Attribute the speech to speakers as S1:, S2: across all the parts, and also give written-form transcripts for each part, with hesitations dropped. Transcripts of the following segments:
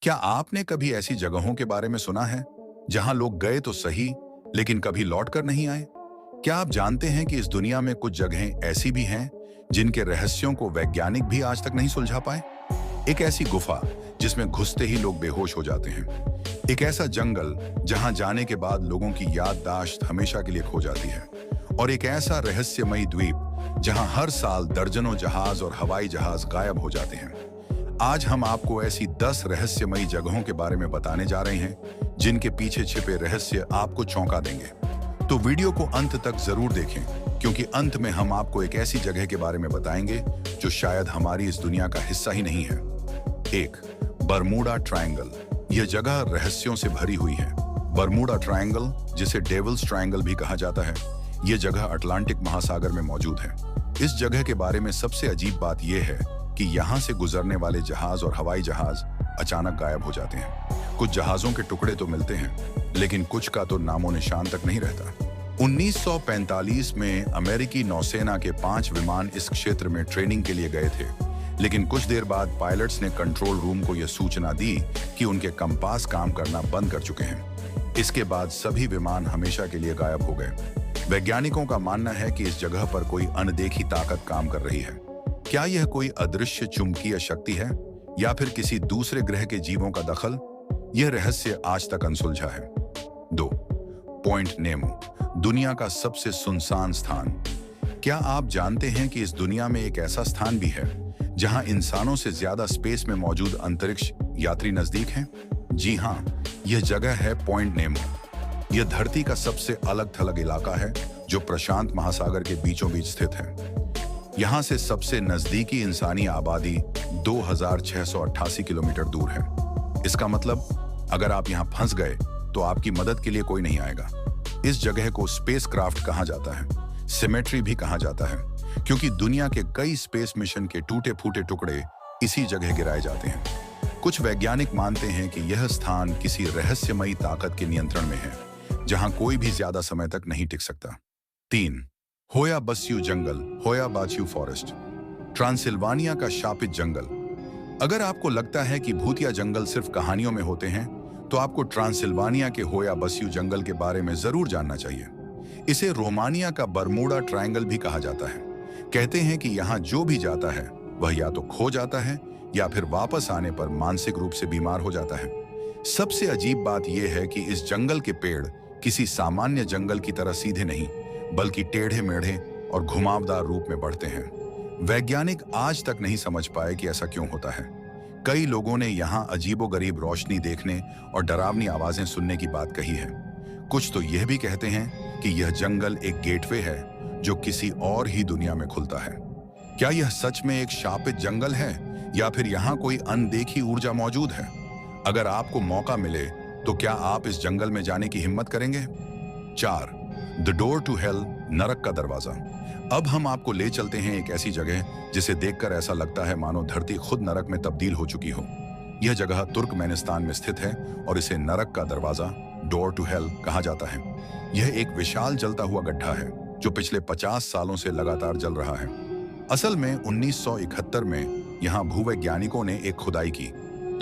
S1: क्या आपने कभी ऐसी जगहों के बारे में सुना है जहां लोग गए तो सही लेकिन कभी लौट कर नहीं आए? क्या आप जानते हैं कि इस दुनिया में कुछ जगहें ऐसी भी हैं जिनके रहस्यों को वैज्ञानिक भी आज तक नहीं सुलझा पाए? एक ऐसी गुफा जिसमें घुसते ही लोग बेहोश हो जाते हैं। एक ऐसा जंगल जहां जाने के बाद लोगों की याददाश्त हमेशा के लिए खो जाती है। और एक ऐसा रहस्यमयी द्वीप जहां हर साल दर्जनों जहाज और हवाई जहाज गायब हो जाते हैं। आज हम आपको ऐसी 10 रहस्यमयी जगहों के बारे में बताने जा रहे हैं जिनके पीछे छिपे रहस्य आपको चौंका देंगे। तो वीडियो को अंत तक जरूर देखें, क्योंकि अंत में हम आपको एक ऐसी जगह के बारे में बताएंगे जो शायद हमारी इस दुनिया का हिस्सा ही नहीं है। एक, बरमूडा ट्रायंगल। यह जगह रहस्यों से भरी हुई है। बरमूडा ट्रायंगल, जिसे डेविल्स ट्रायंगल भी कहा जाता है, यह जगह अटलांटिक महासागर में मौजूद है। इस जगह के बारे में सबसे अजीब बात यह है कि यहाँ से गुजरने वाले जहाज और हवाई जहाज अचानक गायब हो जाते हैं। कुछ जहाजों के टुकड़े तो मिलते हैं, लेकिन कुछ का तो नामो निशान तक नहीं रहता। 1945 में अमेरिकी नौसेना के 5 विमान इस क्षेत्र में ट्रेनिंग के लिए गए थे, लेकिन कुछ देर बाद पायलट्स ने कंट्रोल रूम को यह सूचना दी कि उनके कंपास काम करना बंद कर चुके हैं। इसके बाद सभी विमान हमेशा के लिए गायब हो गए। वैज्ञानिकों का मानना है कि इस जगह पर कोई अनदेखी ताकत काम कर रही है। क्या यह कोई अदृश्य चुंबकीय शक्ति है या फिर किसी दूसरे ग्रह के जीवों का दखल? यह रहस्य आज तक अनसुलझा है। 2, पॉइंट नेमो, दुनिया का सबसे सुनसान स्थान। क्या आप जानते हैं कि इस दुनिया में एक ऐसा स्थान भी है जहां इंसानों से ज्यादा स्पेस में मौजूद अंतरिक्ष यात्री नजदीक हैं? जी हाँ, यह जगह है पॉइंट नेमो। यह धरती का सबसे अलग थलग इलाका है जो प्रशांत महासागर के बीचों बीच स्थित है। यहाँ से सबसे नजदीकी इंसानी आबादी 2688 किलोमीटर दूर है। इसका मतलब अगर आप यहाँ फंस गए तो आपकी मदद के लिए कोई नहीं आएगा। इस जगह को स्पेसक्राफ्ट कहा जाता है, सिमेट्री भी कहा जाता है, क्योंकि दुनिया के कई स्पेस मिशन के टूटे फूटे टुकड़े इसी जगह गिराए जाते हैं। कुछ वैज्ञानिक मानते हैं कि यह स्थान किसी रहस्यमयी ताकत के नियंत्रण में है, जहां कोई भी ज्यादा समय तक नहीं टिक सकता। 3, होया बस्यू जंगल, होया बाच्यू फॉरेस्ट, ट्रांसिल्वानिया का शापित जंगल। अगर आपको लगता है कि भूतिया जंगल सिर्फ कहानियों में होते हैं, तो आपको ट्रांसिल्वानिया के होया बस्यू जंगल के बारे में जरूर जानना चाहिए। इसे रोमानिया का बरमूडा ट्रायंगल भी कहा जाता है। कहते हैं कि यहाँ जो भी जाता है वह या तो खो जाता है या फिर वापस आने पर मानसिक रूप से बीमार हो जाता है। सबसे अजीब बात यह है कि इस जंगल के पेड़ किसी सामान्य जंगल की तरह सीधे नहीं, बल्कि टेढ़े मेढ़े और घुमावदार रूप में बढ़ते हैं। वैज्ञानिक आज तक नहीं समझ पाए कि ऐसा क्यों होता है। कई लोगों ने यहाँ अजीबोगरीब रोशनी देखने और डरावनी आवाजें सुनने की बात कही है। कुछ तो यह भी कहते हैं कि यह जंगल एक गेटवे है जो किसी और ही दुनिया में खुलता है। क्या यह सच में एक शापित जंगल है या फिर यहाँ कोई अनदेखी ऊर्जा मौजूद है? अगर आपको मौका मिले तो क्या आप इस जंगल में जाने की हिम्मत करेंगे? 4, द डोर टू हेल, नरक का दरवाजा। अब हम आपको ले चलते हैं एक ऐसी जगह जिसे देखकर ऐसा लगता है मानो धरती खुद नरक में तब्दील हो चुकी हो। यह जगह तुर्कमेनिस्तान में स्थित है और इसे नरक का दरवाजा, डोर टू हेल कहा जाता है। यह एक विशाल जलता हुआ गड्ढा है जो पिछले 50 सालों से लगातार जल रहा है। असल में 1971 में यहाँ भूवैज्ञानिकों ने एक खुदाई की,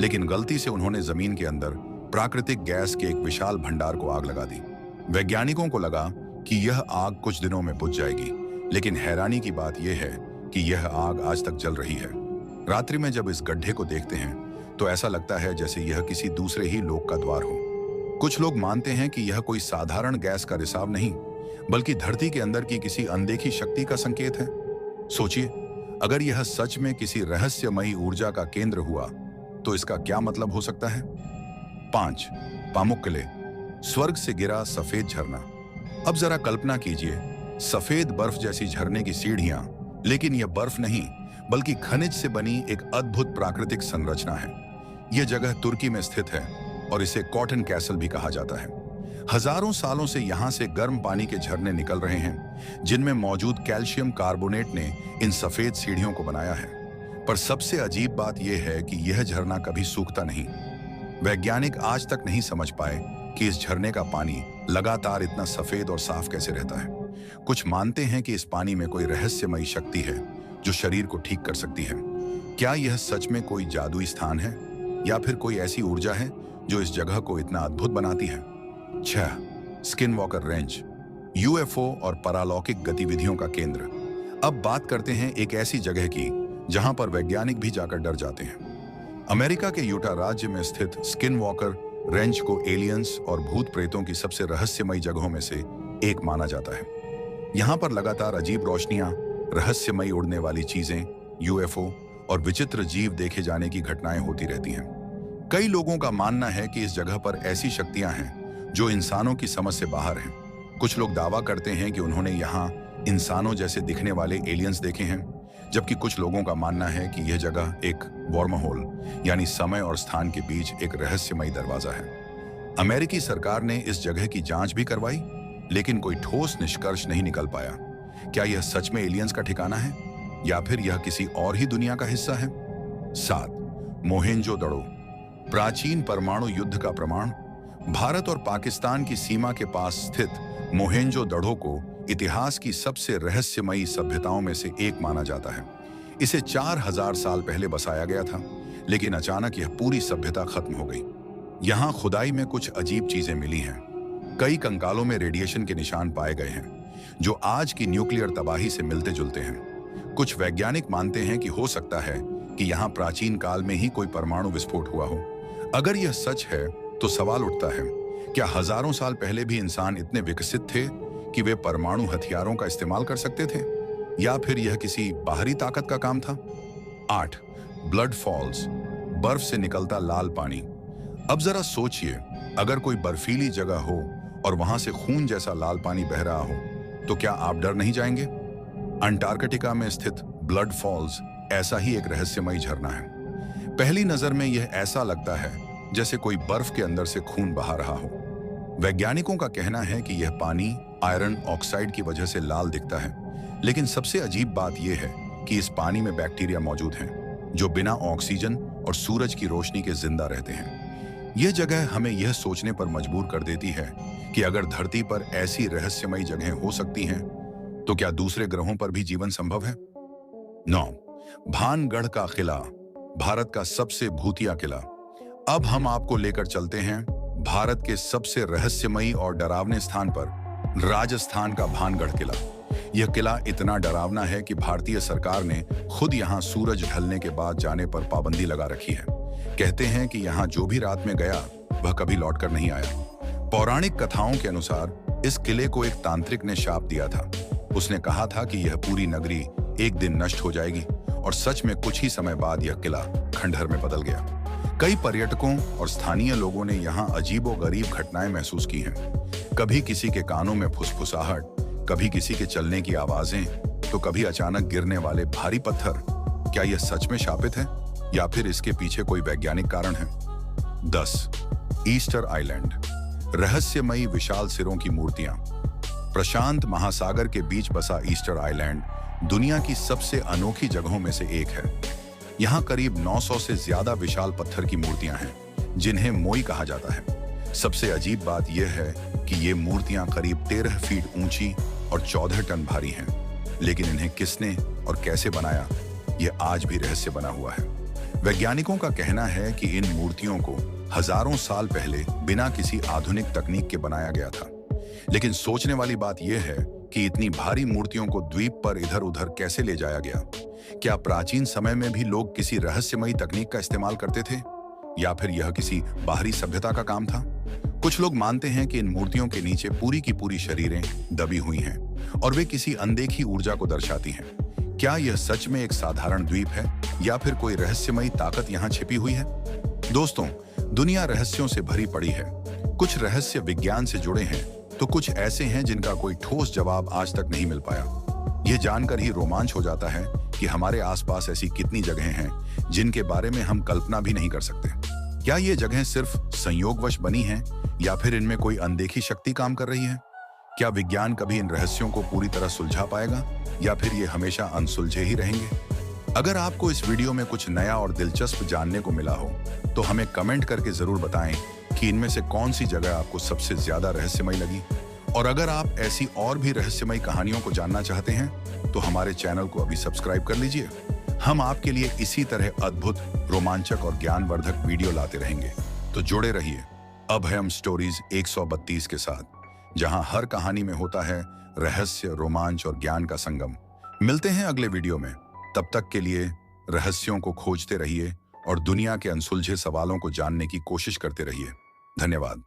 S1: लेकिन गलती से उन्होंने जमीन के अंदर प्राकृतिक गैस के एक विशाल भंडार को आग लगा दी। वैज्ञानिकों को लगा कि यह आग कुछ दिनों में बुझ जाएगी, लेकिन हैरानी की बात यह है कि यह आग आज तक जल रही है। रात्रि में जब इस गड्ढे को देखते हैं तो ऐसा लगता है जैसे यह किसी दूसरे ही लोक का द्वार हो। कुछ लोग मानते हैं कि यह कोई साधारण गैस का रिसाव नहीं, बल्कि धरती के अंदर की किसी अनदेखी शक्ति का संकेत है। सोचिए, अगर यह सच में किसी रहस्यमयी ऊर्जा का केंद्र हुआ तो इसका क्या मतलब हो सकता है? 5, पामुक्कले, स्वर्ग से गिरा सफेद झरना। अब जरा कल्पना कीजिए, सफेद बर्फ जैसी झरने की सीढ़ियां, लेकिन यह बर्फ नहीं बल्कि खनिज से बनी एक अद्भुत प्राकृतिक संरचना है। यह जगह तुर्की में स्थित है और इसे कॉटन कैसल भी कहा जाता है। हजारों सालों से यहाँ से गर्म पानी के झरने निकल रहे हैं, जिनमें मौजूद कैल्शियम कार्बोनेट ने इन सफेद सीढ़ियों को बनाया है। पर सबसे अजीब बात यह है कि यह झरना कभी सूखता नहीं। वैज्ञानिक आज तक नहीं समझ पाए कि इस झरने का पानी लगातार इतना सफेद और साफ कैसे रहता है। कुछ मानते हैं कि इस पानी में कोई रहस्यमयी शक्ति है जो शरीर को ठीक कर सकती है। क्या यह सच में कोई जादुई स्थान है या फिर कोई ऐसी ऊर्जा है जो इस जगह को इतना अद्भुत बनाती है? 6. स्किनवॉकर रेंज, यूएफओ और परालौकिक गतिविधियों का केंद्र। अब बात करते हैं एक ऐसी जगह की जहां पर वैज्ञानिक भी जाकर डर जाते हैं। अमेरिका के यूटा राज्य में स्थित स्किनवॉकर रेंज को एलियंस और भूत प्रेतों की सबसे रहस्यमयी जगहों में से एक माना जाता है। यहाँ पर लगातार अजीब रोशनियां, रहस्यमयी उड़ने वाली चीजें, यूएफओ और विचित्र जीव देखे जाने की घटनाएं होती रहती हैं। कई लोगों का मानना है कि इस जगह पर ऐसी शक्तियां हैं जो इंसानों की समझ से बाहर हैं। कुछ लोग दावा करते हैं कि उन्होंने यहाँ इंसानों जैसे दिखने वाले एलियंस देखे हैं, जबकि कुछ लोगों का मानना है कि यह जगह एक वर्महोल यानी समय और स्थान के बीच एक रहस्यमयी दरवाजा है। अमेरिकी सरकार ने इस जगह की जांच भी करवाई, लेकिन कोई ठोस निष्कर्ष नहीं निकल पाया। क्या यह सच में एलियंस का ठिकाना है या फिर यह किसी और ही दुनिया का हिस्सा है? 7. मोहेंजोदड़ो, प्राचीन परमाणु युद्ध का प्रमाण। भारत और पाकिस्तान की सीमा के पास स्थित मोहेंजोदड़ो को इतिहास की सबसे रहस्यमयी सभ्यताओं में से एक माना जाता है। इसे 4000 साल पहले बसाया गया था, लेकिन अचानक यह पूरी सभ्यता खत्म हो गई। यहाँ खुदाई में कुछ अजीब चीजें मिली हैं। कई कंकालों में रेडिएशन के निशान पाए गए हैं, जो आज की न्यूक्लियर तबाही से मिलते जुलते हैं। कुछ वैज्ञानिक मानते हैं कि हो सकता है कि यहाँ प्राचीन काल में ही कोई परमाणु विस्फोट हुआ हो। अगर यह सच है तो सवाल उठता है, क्या हजारों साल पहले भी इंसान इतने विकसित थे कि वे परमाणु हथियारों का इस्तेमाल कर सकते थे, या फिर यह किसी बाहरी ताकत का काम था? 8. ब्लड फॉल्स, बर्फ से निकलता लाल पानी। अब जरा सोचिए, अगर कोई बर्फीली जगह हो और वहां से खून जैसा लाल पानी बह रहा हो, तो क्या आप डर नहीं जाएंगे? अंटार्कटिका में स्थित ब्लड फॉल्स ऐसा ही एक रहस्यमयी झरना है। पहली नजर में यह ऐसा लगता है जैसे कोई बर्फ के अंदर से खून बहा रहा हो। वैज्ञानिकों का कहना है कि यह पानी आयरन ऑक्साइड की वजह से लाल दिखता है, लेकिन सबसे अजीब बात यह है कि इस पानी में बैक्टीरिया मौजूद हैं, जो बिना ऑक्सीजन और सूरज की रोशनी के जिंदा रहते हैं। यह जगह हमें यह सोचने पर मजबूर कर देती है कि अगर धरती पर ऐसी रहस्यमयी जगहें हो सकती हैं, तो क्या दूसरे ग्रहों पर भी जीवन संभव है? 9. भानगढ़ का किला, भारत का सबसे भूतिया किला। अब हम आपको लेकर चलते हैं भारत के सबसे रहस्यमयी और डरावने स्थान पर, राजस्थान का भानगढ़ किला। यह किला इतना डरावना है कि भारतीय सरकार ने खुद यहां सूरज ढलने के बाद जाने पर पाबंदी लगा रखी है। कहते हैं कि यहां जो भी रात में गया वह कभी लौटकर नहीं आया। पौराणिक कथाओं के अनुसार इस किले को एक तांत्रिक ने शाप दिया था। उसने कहा था कि यह पूरी नगरी एक दिन नष्ट हो जाएगी, और सच में कुछ ही समय बाद यह किला खंडहर में बदल गया। कई पर्यटकों और स्थानीय लोगों ने यहाँ अजीबोगरीब घटनाएं महसूस की हैं। कभी किसी के कानों में फुसफुसाहट, कभी किसी के चलने की आवाजें, तो कभी अचानक गिरने वाले भारी पत्थर। क्या यह सच में शापित है या फिर इसके पीछे कोई वैज्ञानिक कारण है? 10. ईस्टर आइलैंड, रहस्यमयी विशाल सिरों की मूर्तियां। प्रशांत महासागर के बीच बसा ईस्टर आइलैंड दुनिया की सबसे अनोखी जगहों में से एक है। यहाँ करीब 900 से ज्यादा विशाल पत्थर की मूर्तियां हैं, जिन्हें मोई कहा जाता है। सबसे अजीब बात यह है कि ये मूर्तियां करीब 13 फीट ऊंची और 14 टन भारी हैं, लेकिन इन्हें किसने और कैसे बनाया, यह आज भी रहस्य बना हुआ है। वैज्ञानिकों का कहना है कि इन मूर्तियों को हजारों साल पहले बिना किसी आधुनिक तकनीक के बनाया गया था। लेकिन सोचने वाली बात यह है कि इतनी भारी मूर्तियों को द्वीप पर इधर उधर कैसे ले जाया गया? क्या प्राचीन समय में भी लोग किसी रहस्यमयी तकनीक का इस्तेमाल करते थे, या फिर यह किसी बाहरी सभ्यता का काम था? कुछ लोग मानते हैं कि इन मूर्तियों के नीचे पूरी की पूरी शरीरें दबी हुई हैं और वे किसी अनदेखी ऊर्जा को दर्शाती हैं। क्या यह सच में एक साधारण द्वीप है या फिर कोई रहस्यमयी ताकत यहाँ छिपी हुई है? दोस्तों, दुनिया रहस्यों से भरी पड़ी है। कुछ रहस्य विज्ञान से जुड़े हैं, तो कुछ ऐसे हैं जिनका कोई ठोस जवाब आज तक नहीं मिल पाया। यह जानकर ही रोमांच हो जाता है कि हमारे आसपास ऐसी कितनी जगहें हैं जिनके बारे में हम कल्पना भी नहीं कर सकते। क्या ये जगहें सिर्फ संयोगवश बनी हैं या फिर इनमें कोई अनदेखी शक्ति काम कर रही है? क्या विज्ञान कभी इन रहस्यों को पूरी तरह सुलझा पाएगा या फिर ये हमेशा अनसुलझे ही रहेंगे? अगर आपको इस वीडियो में कुछ नया और दिलचस्प जानने को मिला हो, तो हमें कमेंट करके जरूर बताएं कि इनमें से कौन सी जगह आपको सबसे ज्यादा रहस्यमयी लगी। और अगर आप ऐसी और भी रहस्यमयी कहानियों को जानना चाहते हैं, तो हमारे चैनल को अभी सब्सक्राइब कर लीजिए। हम आपके लिए इसी तरह अद्भुत, रोमांचक और ज्ञानवर्धक वीडियो लाते रहेंगे। तो जुड़े रहिए अब है हम स्टोरीज 132 के साथ, जहां हर कहानी में होता है रहस्य, रोमांच और ज्ञान का संगम। मिलते हैं अगले वीडियो में। तब तक के लिए रहस्यों को खोजते रहिए और दुनिया के अनसुलझे सवालों को जानने की कोशिश करते रहिए। धन्यवाद।